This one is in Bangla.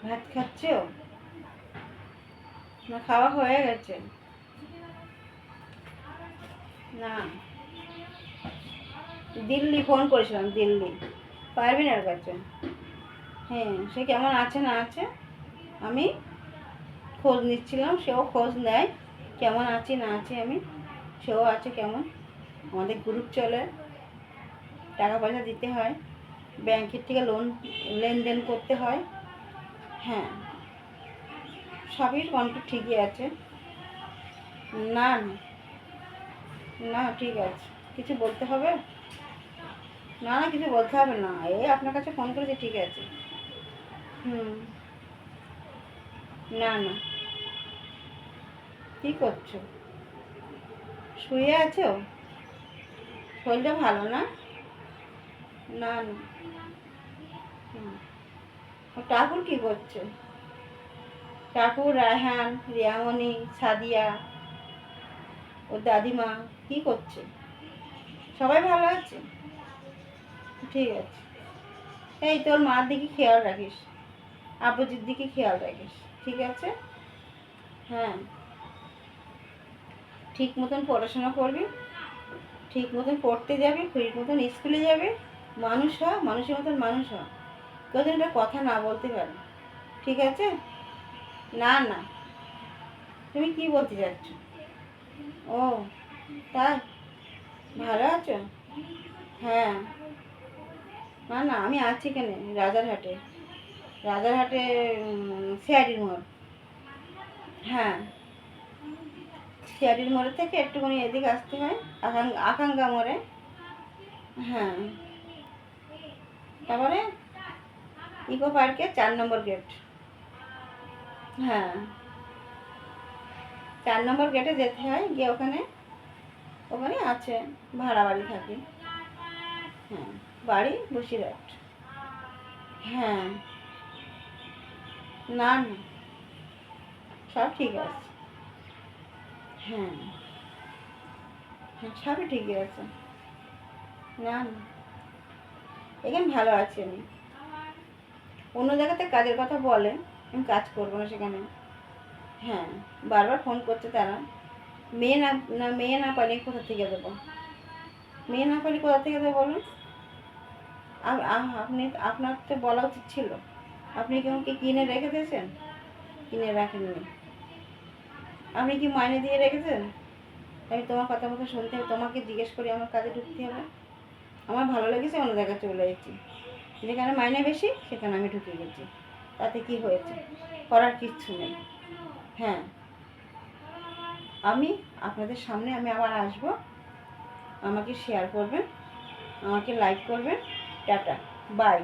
ভাত খাচ্ছো না খাওয়া হয়ে গেছে? না, দিল্লি ফোন করেছিলাম, দিল্লি পারভিনের কাছে। হ্যাঁ, সে কেমন আছে না আছে আমি খোঁজ নিচ্ছিলাম, সেও খোঁজ নেয় কেমন আছি না আছি আমি। সেও আছে কেমন। আমাদের গ্রুপ চলে, টাকা পয়সা দিতে হয়, ব্যাংকের থেকে লোন লেনদেন করতে হয়। হ্যাঁ, সবই কন্ট্যাক্ট ঠিকই আছে। না না না, ঠিক আছে। কিছু বলতে হবে? না না, কিছু বলতে হবে না, এই আপনার কাছে ফোন করেছি, ঠিক আছে। হুম। না না। কী করছো? শুয়ে আছো? শরীরটা ভালো না? না না। হুম। ও ঠাকুর কী করছে? ঠাকুর, রায়হান, রিয়ামণি, সাদিয়া, ওর দাদিমা কী করছে? সবাই ভালো আছে? ঠিক আছে। এই তোর মার দিকে খেয়াল রাখিস, আব্বুজির দিকে খেয়াল রাখিস, ঠিক আছে? হ্যাঁ, ঠিক মতন পড়াশোনা করবি, ঠিক মতন পড়তে যাবি, ঠিক মতন স্কুলে যাবে। মানুষ হ, মানুষের মতন মানুষ হ। কেউ যেন একটা কথা না বলতে পারে, ঠিক আছে? না না। তুমি কি বলতে চাচ্ছ? ও, তাই? ভালো আছো? হ্যাঁ। না না, আমি আছি এখানে রাজারহাটে। রাজারহাটে সিআইডির মোড়। হ্যাঁ, সিআইডির মোড়ের থেকে একটুখানি এদিকে আসতে হয়, আকাঙ্গা মোড়ে। হ্যাঁ, তারপরে ইকো পার্কে 4 নম্বর গেট। হ্যাঁ, 4 নম্বর গেটে যেতে হয়, গিয়ে ওখানে ওখানে আছে, ভাড়া বাড়ি থাকে। হ্যাঁ, বাড়ি বসিরহাট। হ্যাঁ। না না, সব ঠিক আছে। হ্যাঁ হ্যাঁ, সবই ঠিকই আছে। না না, এখানে ভালো আছি আমি। অন্য জায়গাতে কাজের কথা বলে, আমি কাজ করবো না সেখানে। হ্যাঁ, বারবার ফোন করছে তারা। মেয়ে না, মেয়ে না পাইলে কোথা থেকে দেবো? মেয়ে না পাইলে কোথা থেকে দেবো বলুন? আপনি, আপনার তো বলা উচিত ছিল। আপনি কি আমাকে কিনে রেখে দিয়েছেন? কিনে রাখেননি। আপনি কি মাইনে দিয়ে রেখেছেন? আমি তোমার কথা মতো শুনতে হবে, তোমাকে জিজ্ঞেস করে আমার কাজে ঢুকতে হবে। আমার ভালো লেগেছে, অন্য জায়গায় চলে এসেছি। যেখানে মাইনে বেশি সেখানে আমি ঢুকে গেছি। তাতে কি হয়েছে? করার কিচ্ছু নেই। হ্যাঁ, আমি আপনাদের সামনে আমি আবার আসবো। আমাকে শেয়ার করবেন, আমাকে লাইক করবেন। Tata, by.